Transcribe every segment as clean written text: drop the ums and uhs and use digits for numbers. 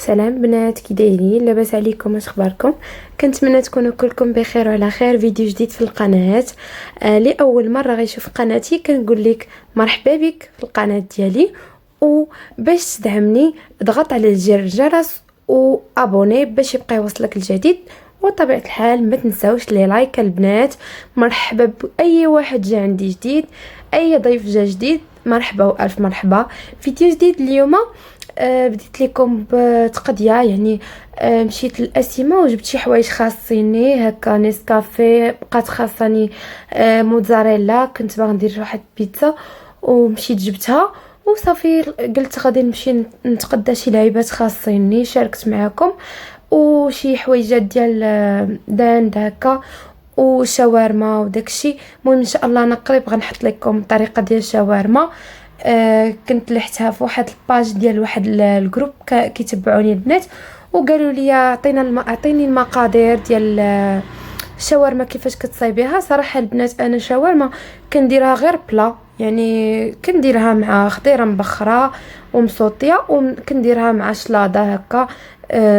سلام بنات، كي دايرين؟ لاباس عليكم؟ اش اخباركم؟ كنتمنى تكونوا كلكم بخير وعلى خير. فيديو جديد في القناه. لاول مره غيشوف قناتي كنقول لك مرحبا بك في القناه ديالي، وباش تدعمني ضغط على زر الجرس وابوني باش يبقى يوصلك الجديد. وطبيعه الحال ما تنساوش لي لايك البنات. مرحبا باي واحد جا عندي جديد، اي ضيف جا جديد، مرحبا والف مرحبا. فيديو جديد اليوم. بديت لكم بتقضيه، يعني مشيت للاسيمه وجبت شي حوايج خاصيني هكا. نسكافيه بقات خاصني، موتزاريلا كنت باغا ندير واحد بيتزا ومشيت جبتها وصافي. قلت غادي نمشي نتقدى شي لعيبات خاصيني، شاركت معكم وشي حويجات ديال داند هكا وشاورما وداكشي. المهم ان شاء الله انا قريب غنحط لكم الطريقه ديال الشاورما. كنت لحتها في واحد الباج ديال واحد الجروب كيتبعوني البنات، وقالوا لي اعطيني المقادير ديال الشاورما كيفاش كتصايبيها. صراحه البنات انا شاورما كنديرها غير بلا، يعني كنديرها مع خضيره مبخره ومصوطيه، وكنديرها مع شلاضه هكا،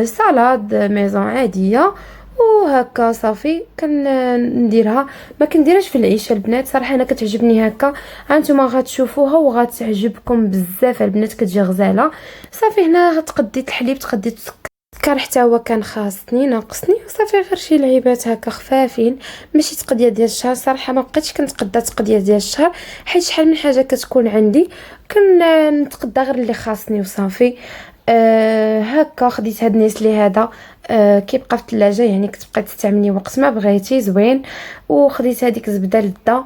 سالاد ميزون عاديه وهكا صافي. كنديرها، ما كنديرهاش في العيش البنات. صراحه انا كتعجبني هكا. هانتوما غتشوفوها وغتعجبكم بزاف البنات، كتجي غزاله. صافي هنا تقديت الحليب، تقديت السكر حتى هو كان خاصني ناقصني، وصافي غير شي لعيبات هكا خفافين، ماشي تقديه ديال الشهر. صراحه ما بقيتش كنتقدى تقديه ديال الشهر، حيت شحال من حاجه كتكون عندي كنتقدى غير اللي خاصني وصافي. هكا خديت هاد نيسلي هذا، كيبقى في الثلاجه، يعني كتبقى تستعمليه وقت ما بغيتي، زوين. وخديت هذيك زبده لذه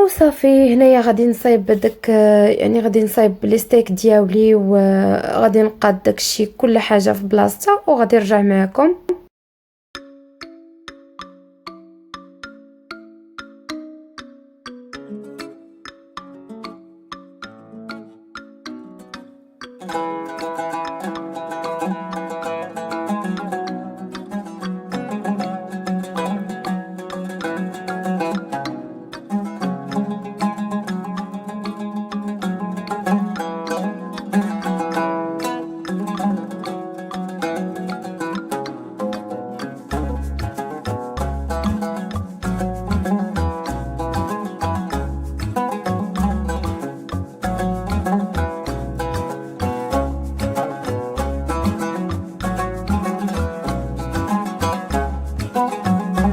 وصافي. هنايا غادي نصايب داك، يعني غادي نصايب لي ستيك ديالي، وغادي نقاد داكشي كل حاجه في بلاصتها، وغادي نرجع معكم.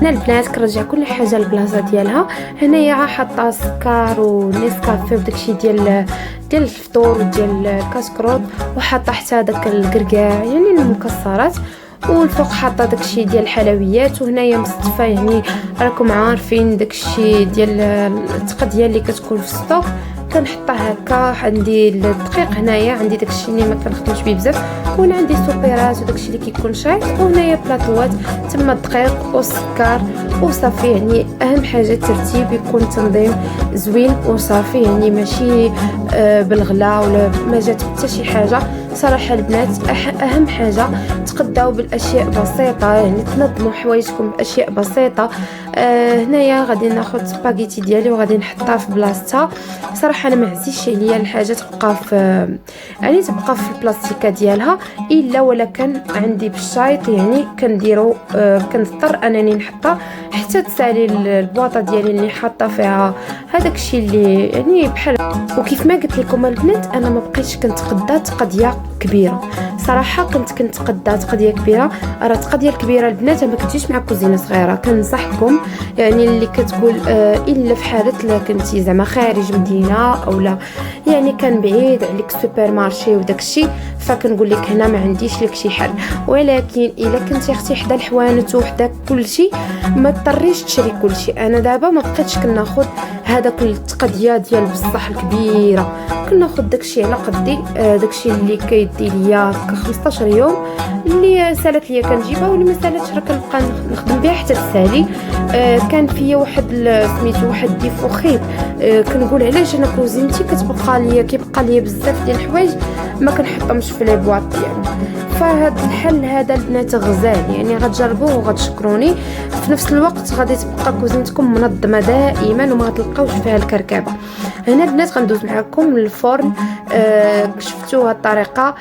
هنا البنات كنرجع كل حاجه لبلاصه ديالها. هنايا حاطه السكر ونيسكافيه وداكشي ديال الفطور وديال الكاسكروط، وحاطه حتى داك الكركاع يعني المكسرات، والفوق حاطه داكشي ديال الحلويات. وهنايا مصطفى، يعني راكم عارفين داكشي ديال التقديه اللي كتكون في السطوك كنحطها هكا. عندي الدقيق هنايا، عندي داكشي اللي ما كنخدمش بيه بزاف، وانا عندي سوبيرات وداكشي اللي كيكون شايط، وهنايا بلاطوات تما الدقيق والسكر وصافي. يعني اهم حاجه الترتيب، يكون تنظيم زوين وصافي، يعني ماشي بالغلا ولا ما جات حتى شي حاجه. صراحه البنات اهم حاجه تقداو بالاشياء بسيطه، يعني تنظموا حوايجكم باشياء بسيطه. هنايا غادي ناخذ سباغيتي ديالي وغادي نحطها في بلاصتها. صراحه انا ما عزيزش عليا الحاجه تبقى في، يعني تبقى في البلاستيكه ديالها، الا ولا كان عندي بالشايط، يعني كنديرو كنضطر انني نحطها حتى تسالي البواطه ديالي اللي حاطه فيها هذاك الشيء اللي يعني بحال. وكيف ما قلت لكم البنات، انا ما بقيتش كنتقدى تقضيه كبيره. صراحه كنت كنتقدى تقضيه كبيره. راه التقضيه الكبيره البنات ما كتجيش مع كوزينه صغيره. كنصحكم يعني اللي كتقول الا في حاله لا كنتي زعما خارج مدينه او لا، يعني كان بعيد عليك سوبر مارشي وداكشي، فكنقول لك هنا ما عنديش لك شي حل. ولكن الا كنتي اختي حدا الحوانت وحدا كلشي، ما تضطريش تشري كلشي. انا دابا ما بقيتش كناخذ هذاك التقضيه ديال بصح الكبيره، كناخذ داكشي على قدي، داكشي اللي كيدي ليا 15 يوم، اللي سالت ليا كنجيبها، واللي ما سالتش راه كنبقى نخدم بها حتى تسالي. كان فيا واحد سميتو واحد ديفو خيب، كنقول علاش انا كوزينتي كيبقى ليا بزاف ديال الحوايج ما كنحطهمش في لي بواط ديالي. فهاد الحل هذا البنات غزال، يعني غتجربوه وغتشكروني. في نفس الوقت غادي تبقى كوزينتكم منظمه دائما وما غتلقاوش فيها الكركبه. هنا البنات غندوز معكم الفرن. شفتوا هاد الطريقه،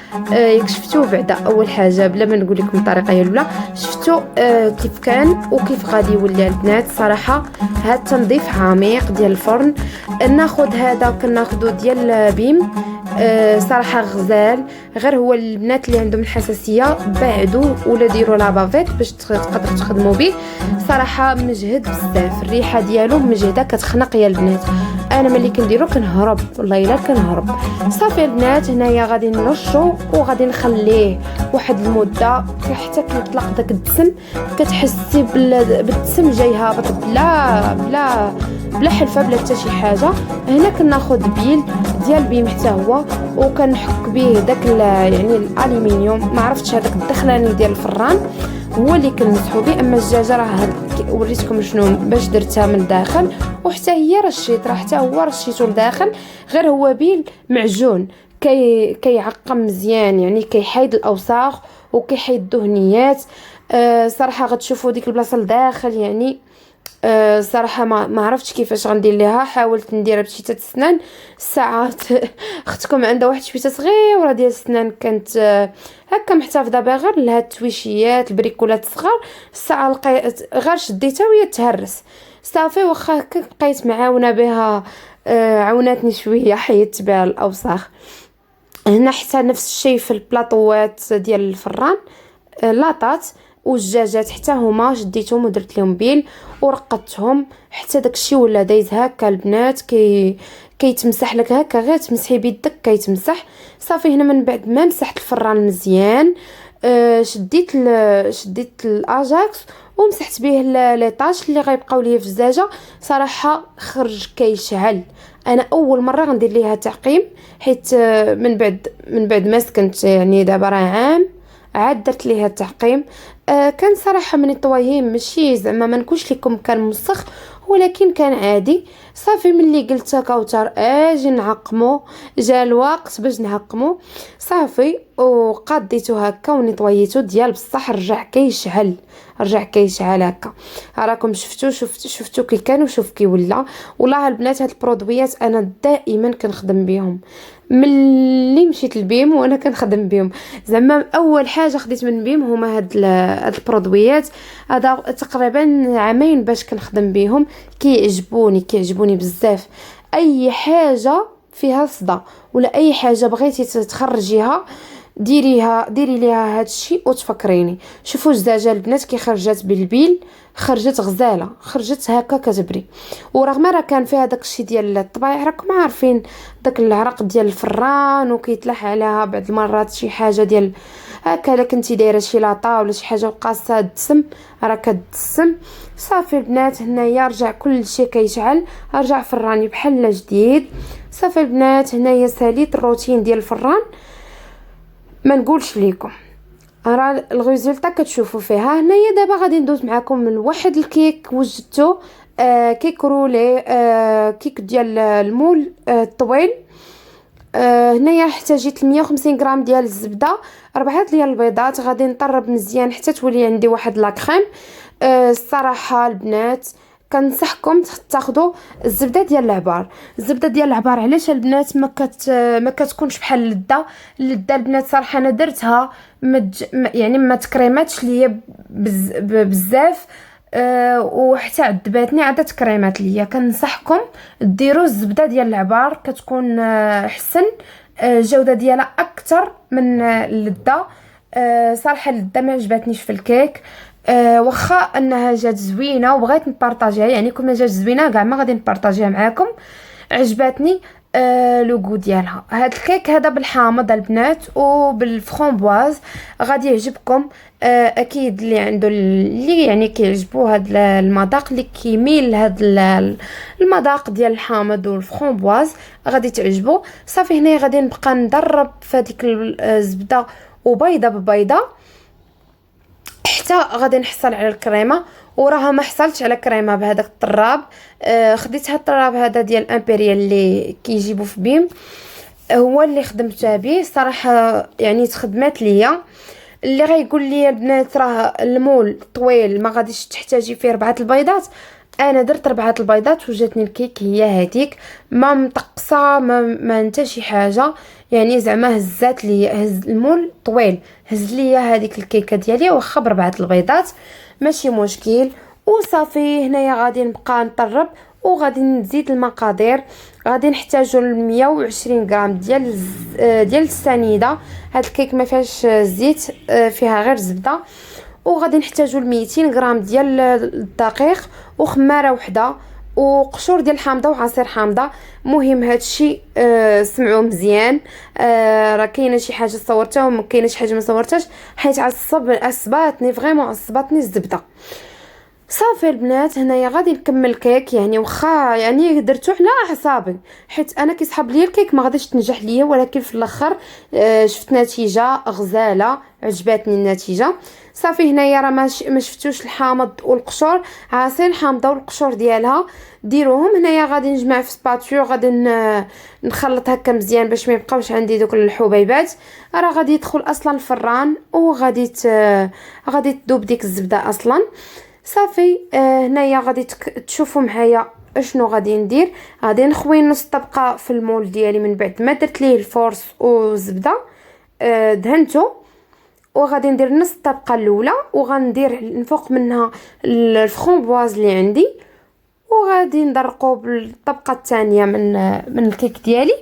شفتوه بعدا اول حاجه بلا ما نقول لكم الطريقه هي الاولى. شفتوا كيف كان وكيف غادي يولي البنات. صراحه هاد التنظيف عميق ديال الفرن. ناخذ هذا كناخذو ديال بيم، صراحه غزال. غير هو البنات اللي عندهم الحساسيه بعدوا ولا ديروا لابافيت باش تقدروا تخدموا به. صراحه مجهد بزاف، الريحه ديالو مجهده كتخنق يا البنات. انا ملي كنديرو كنهرب، والله الا كنهرب. صافي البنات هنايا غادي نرشو وغادي نخليه واحد المده حتى كيطلق داك الدسم. كتحسي بالدسم جاي هابط بلا حلفه بلا حتى شي حاجه. هنا كناخذ بيل ديال بيم حتى هو وكنحك به داك يعني الالومنيوم. ما عرفتش هذاك الدخلاني ديال الفران هو اللي كنمسحو به. اما الدجاجه راه وريتكم شنو باش درتها من الداخل، وحتى هي رشيت راه حتى هو رشيتو لداخل. غير هو بيل معجون كيعقم مزيان، يعني كيحيد الاوساخ وكيحيد الدهنيات. صراحه غتشوفوا ديك البلاصه لداخل يعني. صراحه ما عرفتش كيفاش غندير ليها. حاولت نديرها بشيته السنان ساعات اختكم عندها واحد شويه صغيره ديال السنان كانت هكا محتفظه بها غير لها التويشيات البريكولات الصغار. الساعه لقيت غير شديتها وهي تهرس. صافي واخا بقيت معاونه بها، عاوناتني شويه حيدت بها الاوساخ. هنا حتى نفس الشيء في البلاطوات ديال الفران، لاطات والدجاجات حتى هما شديتهم ودرت لهم بيل ورقدتهم حتى داكشي ولا دايز هكا البنات. كيتمسح لك هكا، غير تمسحي بيدك كيتمسح. صافي هنا من بعد ما مسحت الفران مزيان، شديت الاجاكس ومسحت به لي طاش اللي غيبقاو ليا في الزجاجه. صراحه خرج كيشعل. انا اول مره غندير ليها تعقيم، حيت من بعد ما سكنت يعني دابا راه عام عاد درت ليها التعقيم. كان صراحه من الطوايم ماشي زعما ما نكونش لكم كان مسخ، ولكن كان عادي. صافي ملي قلت كوثر اجي نعقمو، جا الوقت باش نعقمو. صافي وقضيتو هكا ونطويتو ديال بصح رجع كيشعل هكا. راكم شفتو كي كان وشوف كي ولا. والله البنات هاد البرودويات انا دائما كنخدم بهم ملي مشيت لبيم وانا كنخدم بهم. زعما اول حاجه خديت من بيم هما هاد البرودويات. هذا تقريبا عامين باش كنخدم بهم. كيعجبوني بزاف. اي حاجه فيها صدى ولا اي حاجه بغيتي تخرجيها ديري ليها هادشي وتفكريني. شوفوا الدجاجه البنات كي خرجت بالبيل خرجت غزاله، خرجت هكا كتبري. ورغم راه كان فيها داكشي ديال الطبايع، راكم عارفين داك العرق ديال الفران وكيتلاح عليها بعض المرات شي حاجه ديال هكا. الا كنتي دايره شي لاطا ولا شي حاجه وقاصه الدسم راه كتدسم. صافي البنات هنايا رجع كل شيء كيشعل، رجع فراني بحال جديد. صافي البنات هنايا ساليت الروتين ديال الفران ما نقولش لكم. راه الريزولطا كتشوفوا فيها. هنايا دابا غادي ندوز معكم من واحد الكيك وجدته، كيك رولي، كيك ديال المول الطويل. هنايا احتاجيت 150 غرام ديال الزبده، 4 ديال البيضات. غادي نطرب مزيان حتى تولي عندي واحد لاكريم. الصراحه البنات كنصحكم تاخذوا الزبده ديال العبار. الزبده ديال العبار علاش البنات ما كتكونش بحال اللذه البنات. صراحه انا درتها يعني ما تكريماتش ليا بزاف، وحتى عذباتني عاد تكريمات ليا. كنصحكم ديروا الزبده ديال العبار، كتكون احسن، الجوده ديالها اكثر من اللذه. صراحه اللذه ما عجبتنيش في الكيك. واخا انها جات زوينه وبغيت نبارطاجيها، يعني كون جات زوينه كاع ما غادي نبارطاجيها معاكم. عجباتني لوغو ديالها. هاد الكيك هذا بالحامض البنات وبالفرامبواز غادي يعجبكم. اكيد اللي عنده اللي يعني كيعجبو هاد المذاق اللي كيميل لهاد المذاق ديال الحامض والفرامبواز غادي تعجبو. صافي هنا غادي نبقى ندرب في هذيك الزبده وبيضه ببيضه حتى غادي نحصل على الكريمه. وراها ما حصلتش على كريمه بهذاك الطراب. خديت هاد الطراب هذا ديال امبريال اللي كيجيبوا في بيم، هو اللي خدمتها به. صراحه يعني تخدمات ليا. اللي غيقول لي البنات راه المول طويل ما غاديش تحتاجي فيه 4 البيضات، انا درت 4 البيضات وجاتني الكيك هي هذيك، ما مطقصه ما نتا شي حاجه، يعني زعما هزات لي، هز المول طويل، هز لي هذيك الكيكه ديالي واخا ب4 البيضات ماشي مشكل. وصافي هنايا غادي نبقى نطرب وغادي نزيد المقادير. غادي نحتاجو 120 غرام ديال السنيده. هاد الكيك ما فيهاش زيت، فيها غير زبده. وغادي نحتاجو 200 غرام ديال الدقيق وخماره وحده وقشور ديال الحامضه وعصير حامضه. مهم هادشي سمعوه مزيان. راه كاينه شي حاجه صورتها وما كاينه شي حاجه ما صورتهاش، حيت عصباتني فريمون، عصباتني الزبده. صافي البنات هنايا غادي نكمل كيك، يعني واخا يعني درتو على اعصابي، حيت انا كيصحاب ليا الكيك ما غاديش تنجح ليا، ولكن في الاخر شفت نتيجه غزاله، عجباتني النتيجه. صافي هنايا راه ما شفتوش الحامض والقشور، عصير الحامضه والقشور ديالها ديروهم. هنايا غادي نجمع في سباتيو، غادي نخلط هكا مزيان باش ما يبقاوش عندي دوك الحبيبات. راه غادي يدخل اصلا الفران وغادي غادي تذوب ديك الزبده اصلا. صافي هنايا غادي تشوفوا معايا اشنو غادي ندير. غادي نخوي نص طبقه في المول ديالي من بعد ما درت ليه الفورس والزبده، دهنته. وغادي ندير نص الطبقه الاولى وغندير نفوق منها الفرامبواز اللي عندي، وغادي ندرقو بالطبقه الثانيه من الكيك ديالي.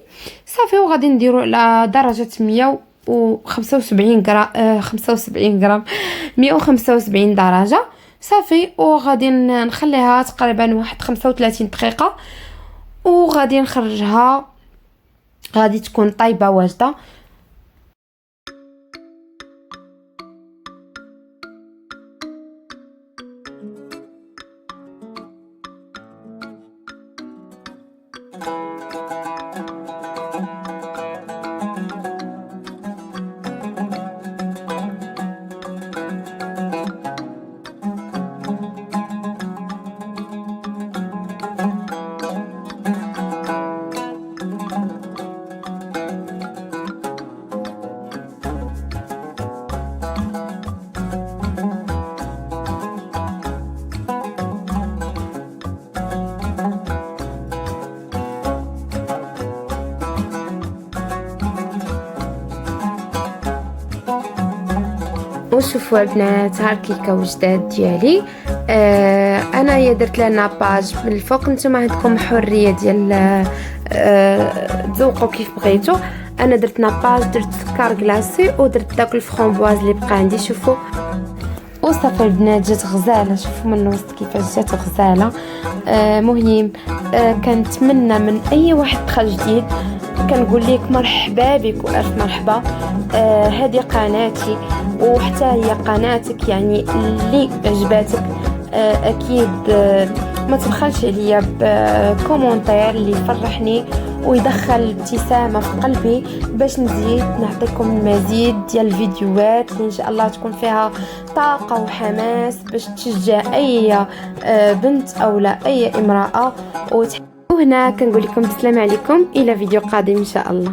صافي وغادي نديرو على درجه 175 غرام، 75 غرام، 175 درجه. صافي وغادي نخليها تقريبا واحد 35 دقيقه وغادي نخرجها، غادي تكون طايبه واجده. وشوفوا البنات ها الكيكه وجدات ديالي. انايا درت لها ناباج من الفوق، نتوما عندكم حريه ديال تذوقوا كيف بغيتو. انا درت ناباج، درت سكر كلاصي ودرت داك الفرامبواز اللي بقى عندي. شوفوا وصافي البنات جات غزاله، شوفوا من الوسط كيفاش جات غزاله. مهم كنتمنى من اي واحد دخل جديد كنقول لك مرحبا بك والف مرحبا. هذه قناتي وحتى هي قناتك، يعني اللي عجباتك اكيد ما تبخلش عليا بكومونتير اللي يفرحني ويدخل ابتسامه في قلبي باش نزيد نعطيكم المزيد ديال الفيديوهات اللي ان شاء الله تكون فيها طاقه وحماس باش تشجع اي بنت او لا اي امراه. وهنا كنقول لكم السلام عليكم، الى فيديو قادم ان شاء الله.